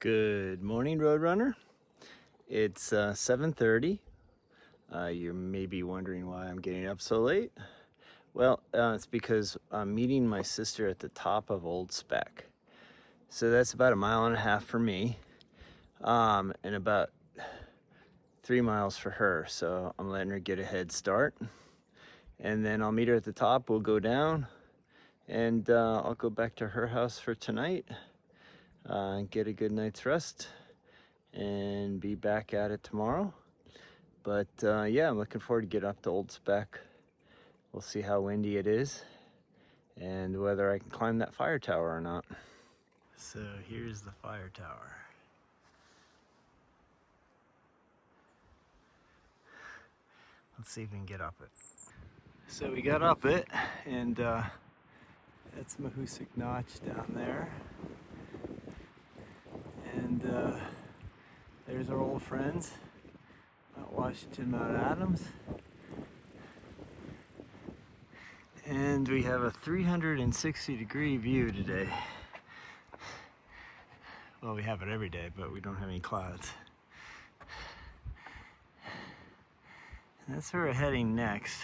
Good morning, Roadrunner. It's 7:30. You may be wondering why I'm getting up so late. Well, it's because I'm meeting my sister at the top of Old Speck. So that's about 1.5 miles for me, and about 3 miles for her. So I'm letting her get a head start. And then I'll meet her at the top. We'll go down, and I'll go back to her house for tonight, get a good night's rest, and be back at it tomorrow. But yeah, I'm looking forward to get up to Old Speck. We'll see how windy it is and whether I can climb that fire tower or not. So here's the fire tower. Let's see if we can get up it. So we got up it, and that's Mahoosuc Notch down there. And there's our old friends, Mount Washington, Mount Adams. And we have a 360-degree view today. Well, we have it every day, but we don't have any clouds. And that's where we're heading next.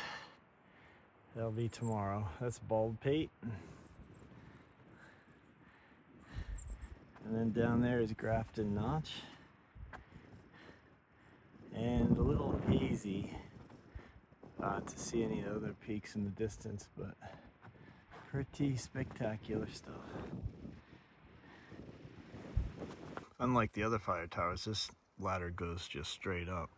That'll be tomorrow. That's Bald Pate. And then down there is Grafton Notch. And a little hazy to see any other peaks in the distance, but pretty spectacular stuff. Unlike the other fire towers, this ladder goes just straight up.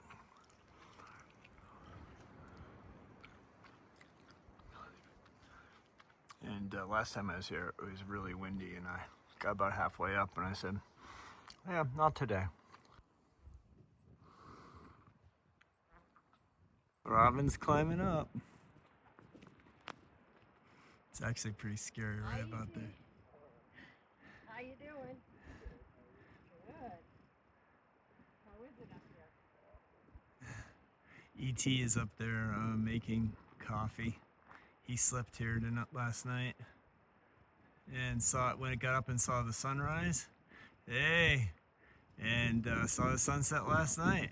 And last time I was here, it was really windy, and I got about halfway up and I said, yeah, not today. Robin's climbing up. It's actually pretty scary right about there. How you doing? Good. How is it up here? E.T. is up there making coffee. He slept here last night and saw it when it got up and saw the sunrise. Hey! And saw the sunset last night.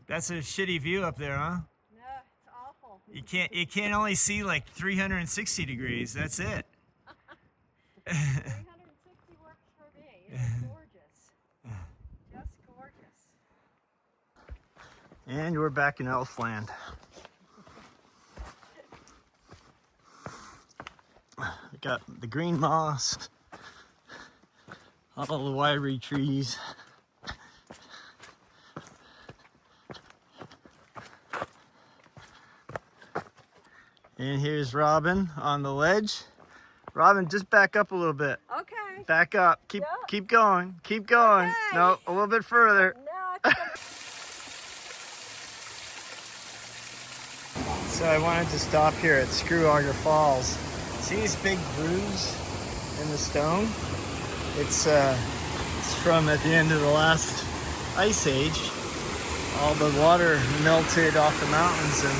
That's a shitty view up there, huh? No, it's awful. You can't only see like 360 degrees. That's it. 360 works for me. It's gorgeous. Just gorgeous. And we're back in Elfland. We got the green moss, all the wiry trees. And here's Robin on the ledge. Robin, just back up a little bit. Okay. Back up. Keep going. Keep going. Okay. No, a little bit further. No, So I wanted to stop here at Auger Falls. See these big grooves in the stone? It's from at the end of the last ice age. All the water melted off the mountains and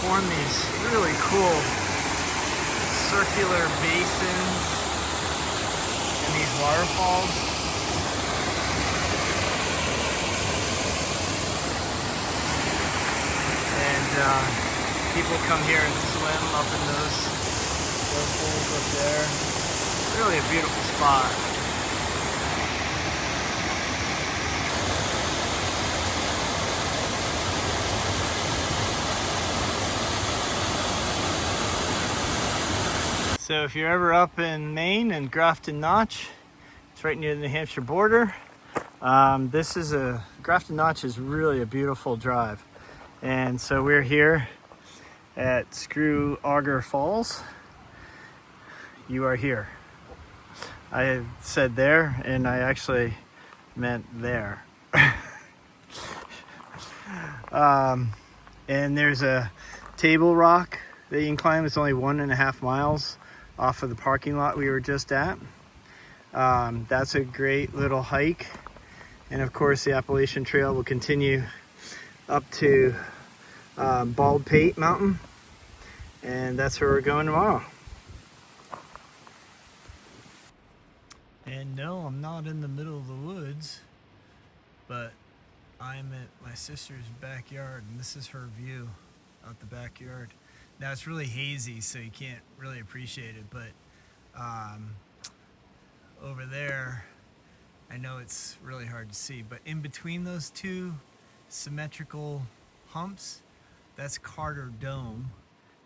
formed these really cool circular basins and these waterfalls. And people come here and swim up in those pools up there. Really a beautiful spot. So if you're ever up in Maine and Grafton Notch, it's right near the New Hampshire border. Grafton Notch is really a beautiful drive. And so we're here at Auger Falls. You are here. I said there, and I actually meant there. And there's a table rock that you can climb. It's only 1.5 miles off of the parking lot we were just at. That's a great little hike. And of course the Appalachian Trail will continue up to Bald Pate Mountain. And that's where we're going tomorrow. And no, I'm not in the middle of the woods, but I'm at my sister's backyard, and this is her view out the backyard. Now it's really hazy, so you can't really appreciate it, but over there, I know it's really hard to see, but in between those two symmetrical humps, that's Carter Dome.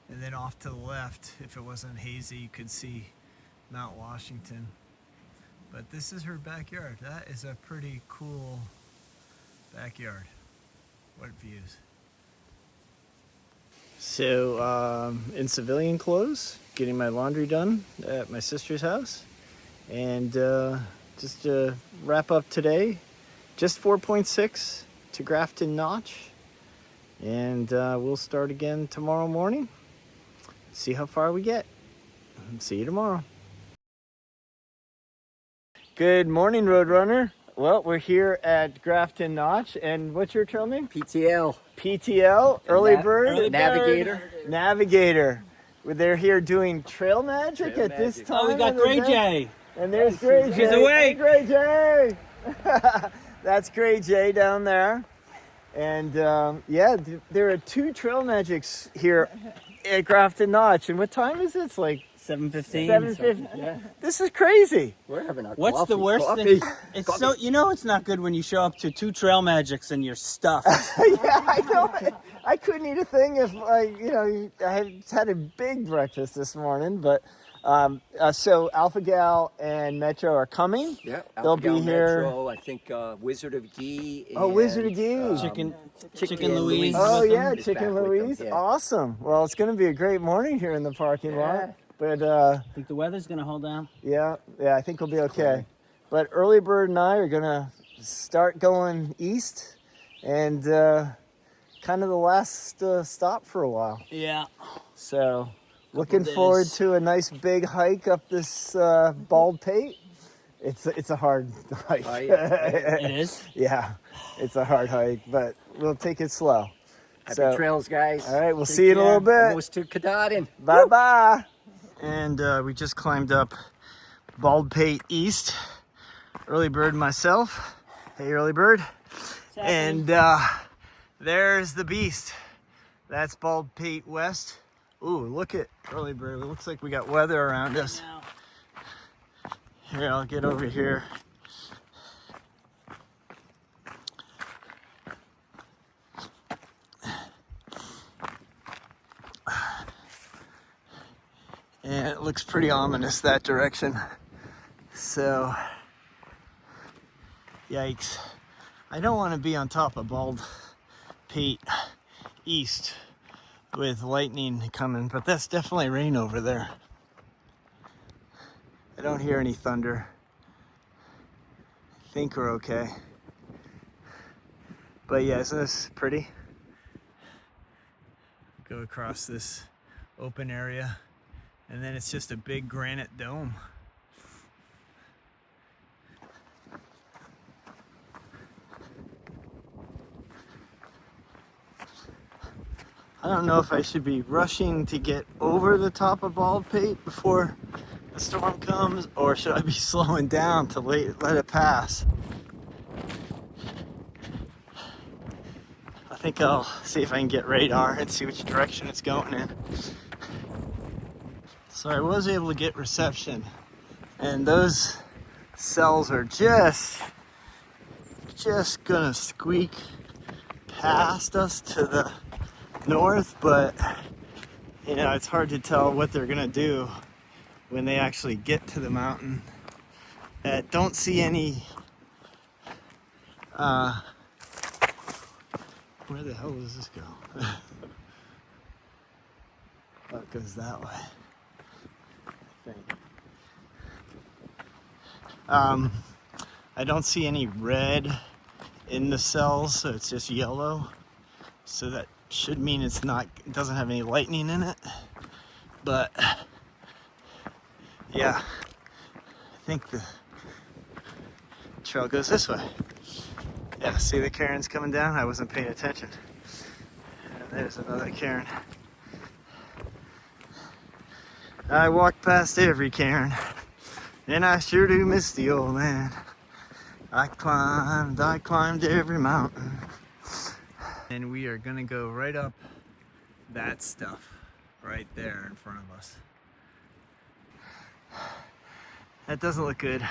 And then off to the left, if it wasn't hazy, you could see Mount Washington. But this is her backyard. That is a pretty cool backyard. What views. So, in civilian clothes, getting my laundry done at my sister's house. And just to wrap up today, just 4.6 to Grafton Notch. And we'll start again tomorrow morning. See how far we get. See you tomorrow. Good morning, Roadrunner. Well, we're here at Grafton Notch, and what's your trail name? PTL. PTL, Early Bird. Navigator. Navigator. They're here doing trail magic at this time. Oh, we got Gray Jay. And there's Gray Jay. He's awake. Hey, Gray Jay. That's Gray Jay down there. And yeah, there are 2 trail magics here at Grafton Notch. And what time is it? It's like 7:15. 7:50. Yeah. This is crazy. We're having our What's coffee. the worst Coffee. thing? It's so, you know, it's not good when you show up to 2 trail magics and you're stuffed. Yeah, I know. I couldn't eat a thing if I had a big breakfast this morning. But so Alpha Gal and Metro are coming. Yeah, They'll be here. Metro, I think Wizard of Gee. Oh, Wizard of Gee. Chicken Louise. Oh with yeah, them. Is Chicken back with them, Louise. yeah. Awesome. Well, it's going to be a great morning here in the parking lot. But I think the weather's going to hold down. yeah, I think we'll be okay. But Early Bird and I are going to start going east, and kind of the last stop for a while. Yeah. So looking forward to a nice big hike up this bald Pate. It's a hard hike. Oh, yeah. It is? Yeah, it's a hard hike, but we'll take it slow. Happy trails, guys. All right, we'll Take see you in a care. little bit. Almost to Katahdin. Bye-bye. And we just climbed up Bald Pate East. Early Bird and myself. Hey, Early Bird. And there's the beast. That's Bald Pate West. Ooh, look at Early Bird. It looks like we got weather around us. Here, I'll get over here. And it looks pretty ominous that direction. So, yikes. I don't want to be on top of Bald Pate East with lightning coming, but that's definitely rain over there. I don't hear any thunder. I think we're okay. But yeah, isn't this pretty? Go across this open area, and then it's just a big granite dome. I don't know if I should be rushing to get over the top of Bald Pate before the storm comes, or should I be slowing down to let it pass? I think I'll see if I can get radar and see which direction it's going in. So I was able to get reception, and those cells are just gonna squeak past us to the north, but you know, it's hard to tell what they're gonna do when they actually get to the mountain. Don't see any where the hell does this go? Oh, it goes that way, I think. I don't see any red in the cells, so it's just yellow. So that should mean it doesn't have any lightning in it. But yeah, I think the trail goes this way. Yeah, see the cairns coming down? I wasn't paying attention. And there's another cairn. I walked past every cairn. and I sure do miss the old man. I climbed every mountain. And we are gonna go right up that stuff right there in front of us. That doesn't look good.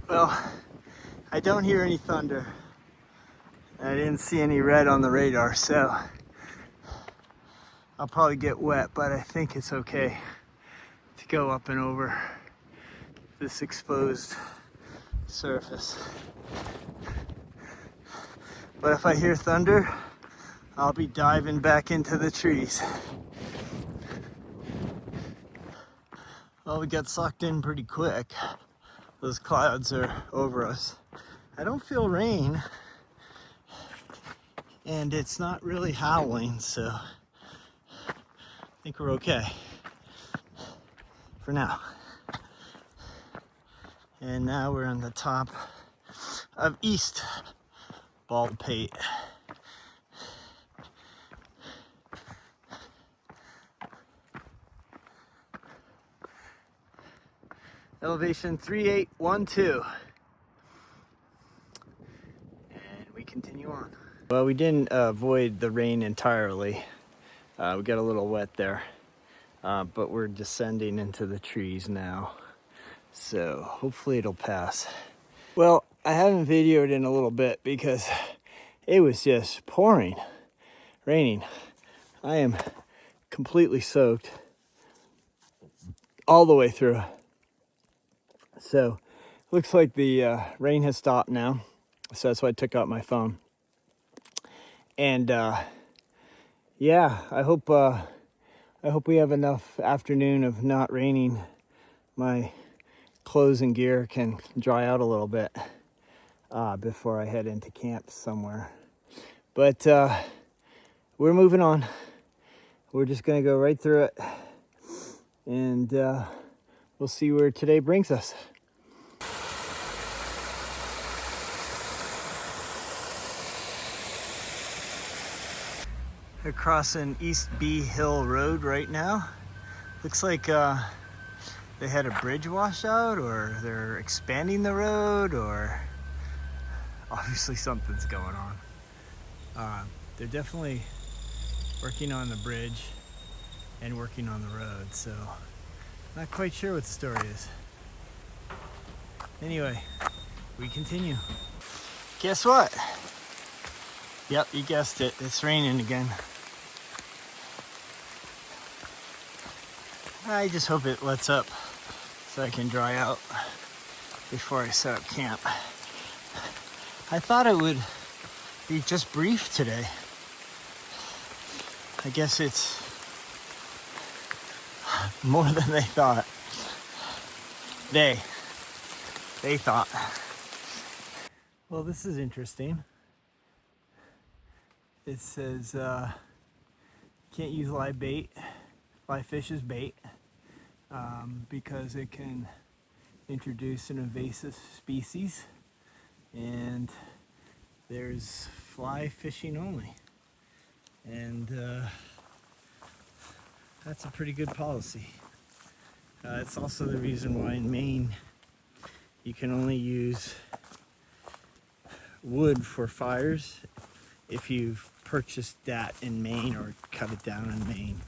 Well, I don't hear any thunder. I didn't see any red on the radar, so I'll probably get wet, but I think it's okay to go up and over this exposed surface. But if I hear thunder, I'll be diving back into the trees. Well, we got sucked in pretty quick. Those clouds are over us. I don't feel rain, and it's not really howling, so I think we're okay for now. And now we're on the top of East Pate. Elevation 3812. And we continue on. Well, we didn't avoid the rain entirely. We got a little wet there, but we're descending into the trees now. So hopefully it'll pass. Well, I haven't videoed in a little bit because it was just raining. I am completely soaked all the way through. So looks like the rain has stopped now. So that's why I took out my phone. And yeah, I hope we have enough afternoon of not raining. My clothes and gear can dry out a little bit before I head into camp somewhere. But we're moving on. We're just gonna go right through it, and we'll see where today brings us. We're crossing East B Hill Road right now. Looks like they had a bridge washout, or they're expanding the road, or obviously something's going on. They're definitely working on the bridge and working on the road, so not quite sure what the story is. Anyway, we continue. Guess what? Yep, you guessed it. It's raining again. I just hope it lets up so I can dry out before I set up camp. I thought it would be just brief today. I guess it's more than they thought. They thought. Well, this is interesting. It says can't use live fish as bait because it can introduce an invasive species, and there's fly fishing only, and that's a pretty good policy. It's also the reason why in Maine you can only use wood for fires if you've purchased that in Maine or cut it down in Maine.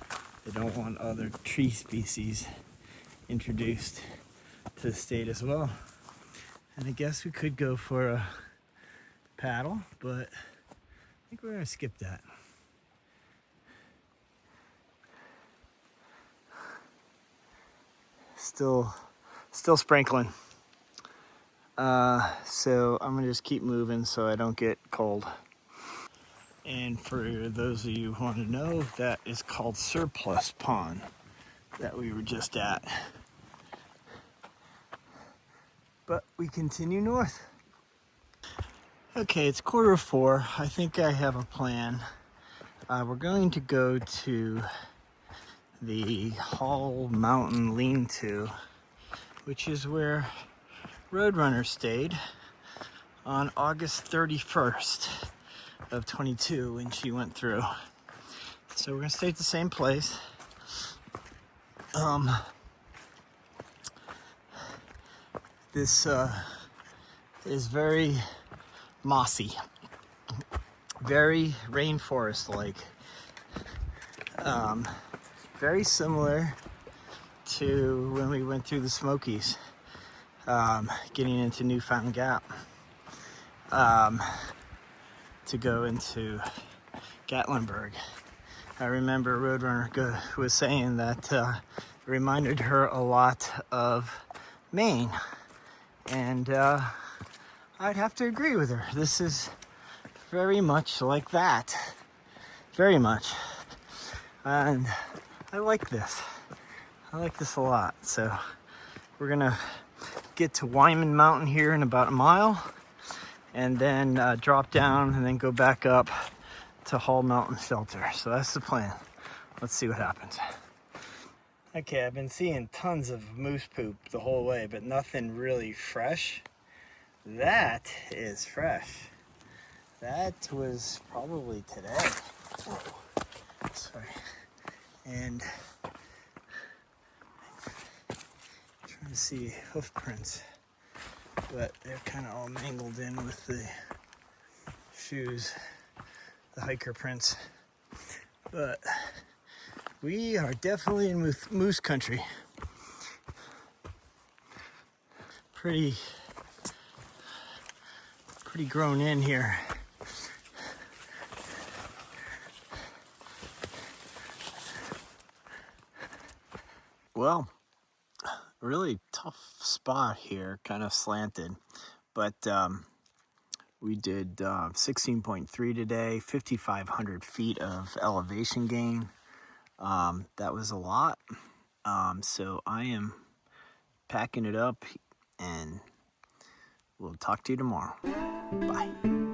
They don't want other tree species introduced to the state as well. And I guess we could go for a paddle, but I think we're gonna skip that. Still sprinkling. So I'm gonna just keep moving so I don't get cold. And for those of you who want to know, that is called Surplus Pond that we were just at. But we continue north. Okay, it's 4:15. I think I have a plan. We're going to go to the Hall Mountain Lean-To, which is where Roadrunner stayed on August 31st of 22 when she went through. So we're gonna stay at the same place. This is very mossy, very rainforest-like. Very similar to when we went through the Smokies, getting into Newfound Gap, to go into Gatlinburg. I remember Roadrunner was saying that it reminded her a lot of Maine, and I'd have to agree with her. This is very much like that, very much, and I like this. I like this a lot. So we're gonna get to Wyman Mountain here in about a mile, and then drop down and then go back up to Hall Mountain Shelter. So that's the plan. Let's see what happens. Okay, I've been seeing tons of moose poop the whole way, but nothing really fresh. That is fresh. That was probably today. Whoa. Sorry. And trying to see hoof prints, but they're kind of all mangled in with the shoes, the hiker prints. But we are definitely in moose country. Pretty grown in here. Well, really tough spot here, kind of slanted, but we did 16.3 today, 5,500 feet of elevation gain. That was a lot. So I am packing it up, and we'll talk to you tomorrow. Bye.